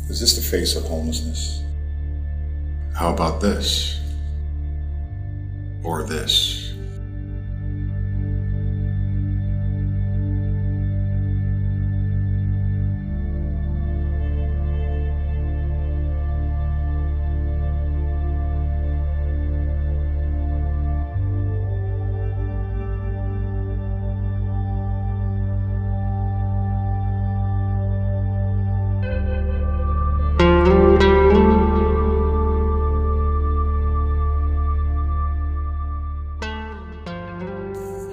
Is this the face of homelessness? How about this? Or this?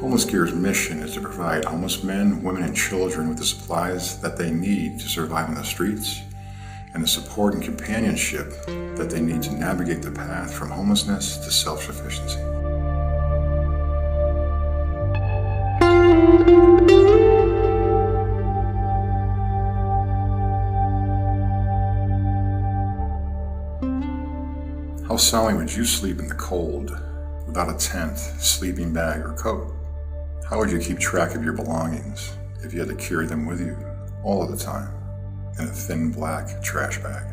Homeless Care's mission is to provide homeless men, women, and children with the supplies that they need to survive on the streets and the support and companionship that they need to navigate the path from homelessness to self-sufficiency. How soundly would you sleep in the cold without a tent, sleeping bag, or coat? How would you keep track of your belongings if you had to carry them with you all of the time in a thin black trash bag?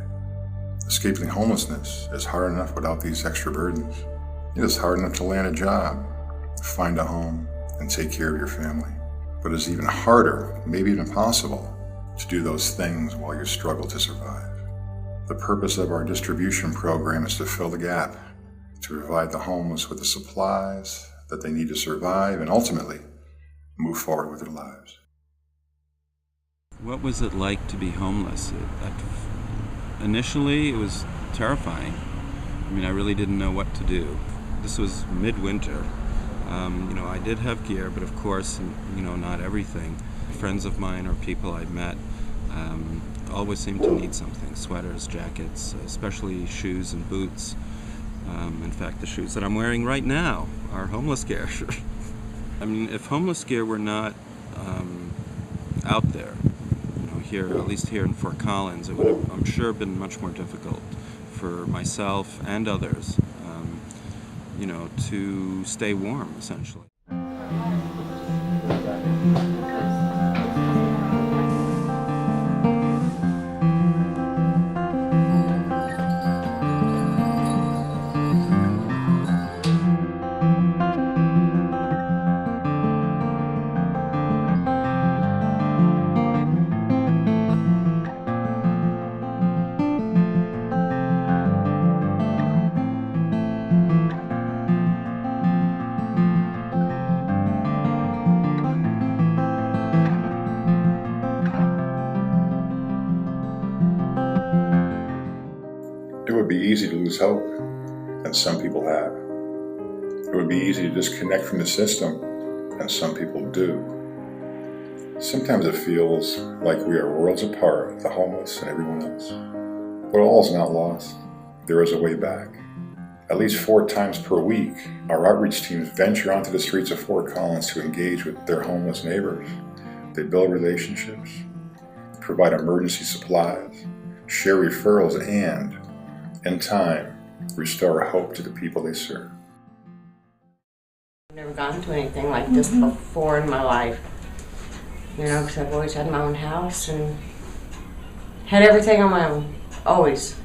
Escaping homelessness is hard enough without these extra burdens. It is hard enough to land a job, find a home, and take care of your family. But it's even harder, maybe even impossible, to do those things while you struggle to survive. The purpose of our distribution program is to fill the gap, to provide the homeless with the supplies that they need to survive and ultimately move forward with their lives. What was it like to be homeless? Initially, it was terrifying. I mean, I really didn't know what to do. This was midwinter. I did have gear, but of course, not everything. Friends of mine or people I'd met always seemed to need something: sweaters, jackets, especially shoes and boots. In fact, the shoes that I'm wearing right now are homeless gear. I mean, if homeless gear were not out there, here, at least here in Fort Collins, it would have, I'm sure, been much more difficult for myself and others, to stay warm, essentially. It would be easy to lose hope, and some people have. It would be easy to disconnect from the system, and some people do. Sometimes it feels like we are worlds apart, the homeless and everyone else. But all is not lost. There is a way back. At least 4 times per week, our outreach teams venture onto the streets of Fort Collins to engage with their homeless neighbors. They build relationships, provide emergency supplies, share referrals, and in time, restore hope to the people they serve. I've never gone through anything like this before in my life, because I've always had my own house and had everything on my own, always,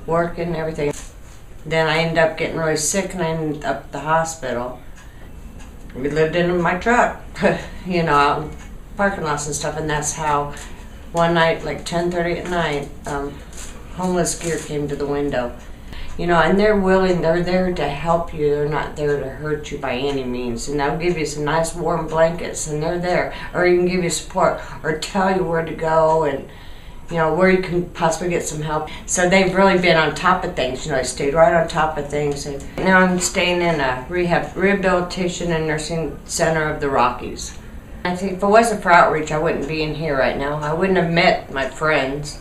working, everything. Then I ended up getting really sick and I ended up at the hospital. We lived in my truck, out in parking lots and stuff, and that's how one night, like 10:30 at night, Homeless Gear came to the window. And they're there to help you. They're not there to hurt you by any means. And they'll give you some nice warm blankets, and they're there. Or even give you support, or tell you where to go, and, where you can possibly get some help. So they've really been on top of things. They stayed right on top of things. And now I'm staying in a rehabilitation and nursing center of the Rockies. I think if it wasn't for outreach, I wouldn't be in here right now. I wouldn't have met my friends.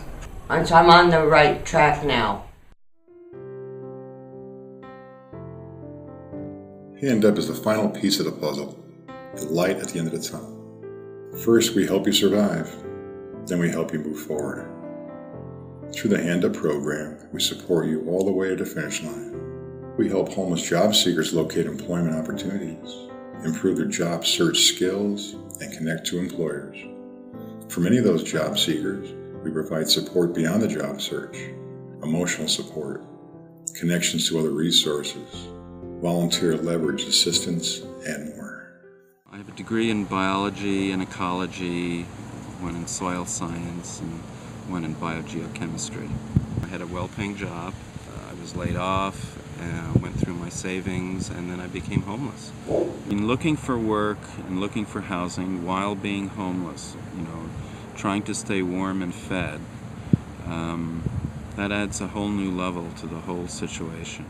And so I'm on the right track now. Hand up is the final piece of the puzzle, the light at the end of the tunnel. First, we help you survive, then we help you move forward. Through the Hand Up program, we support you all the way to the finish line. We help homeless job seekers locate employment opportunities, improve their job search skills, and connect to employers. For many of those job seekers, We provide support beyond the job search, emotional support, connections to other resources, volunteer leverage assistance, and more. I have a degree in biology and ecology, one in soil science, and one in biogeochemistry. I had a well-paying job. I was laid off, went through my savings, and then I became homeless. In looking for work and looking for housing while being homeless, trying to stay warm and fed, that adds a whole new level to the whole situation.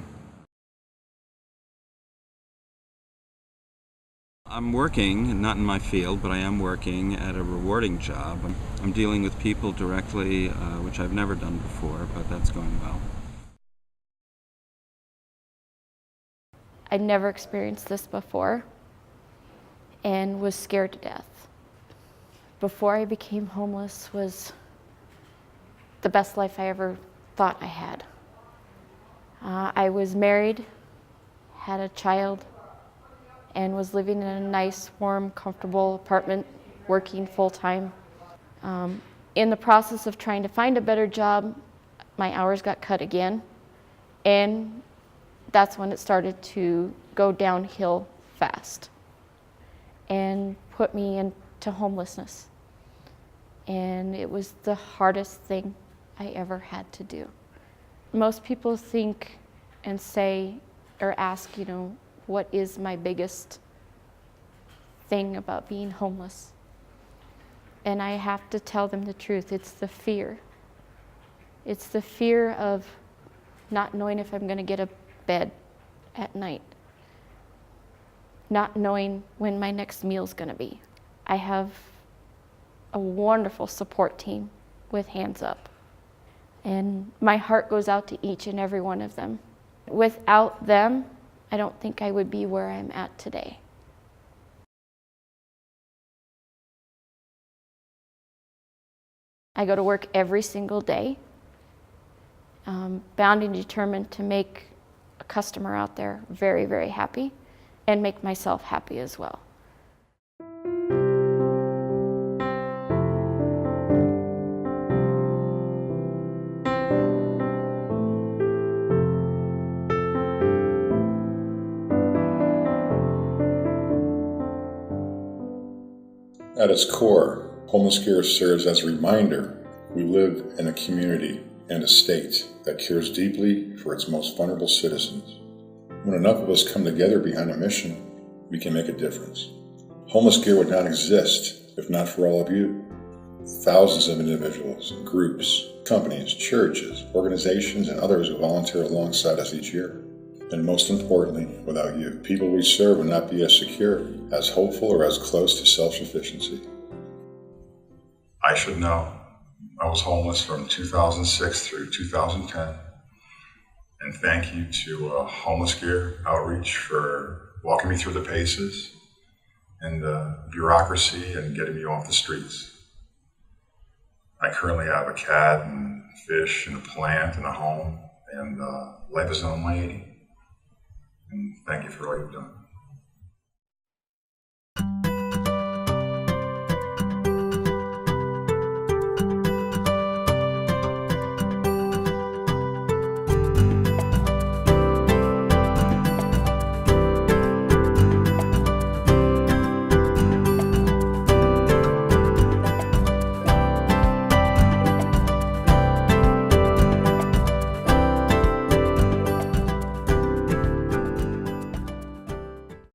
I'm working, not in my field, but I am working at a rewarding job. I'm dealing with people directly, which I've never done before, but that's going well. I'd never experienced this before and was scared to death. Before I became homeless was the best life I ever thought I had. I was married, had a child, and was living in a nice, warm, comfortable apartment, working full-time. In the process of trying to find a better job, my hours got cut again, and that's when it started to go downhill fast and put me into homelessness. And it was the hardest thing I ever had to do. Most people think and say or ask, what is my biggest thing about being homeless? And I have to tell them the truth. It's the fear. It's the fear of not knowing if I'm going to get a bed at night, not knowing when my next meal's going to be. I have a wonderful support team with Hands Up, and my heart goes out to each and every one of them. Without them, I don't think I would be where I'm at today. I go to work every single day, bound and determined to make a customer out there very, very happy and make myself happy as well. At its core, Homeless Care serves as a reminder we live in a community and a state that cares deeply for its most vulnerable citizens. When enough of us come together behind a mission, we can make a difference. Homeless Care would not exist if not for all of you. Thousands of individuals, groups, companies, churches, organizations, and others who volunteer alongside us each year. And most importantly, without you, people we serve would not be as secure, as hopeful, or as close to self-sufficiency. I should know. I was homeless from 2006 through 2010. And thank you to Homeless Care Outreach for walking me through the paces and the bureaucracy and getting me off the streets. I currently have a cat and fish and a plant and a home, and life is on my 80. And thank you for all you've done.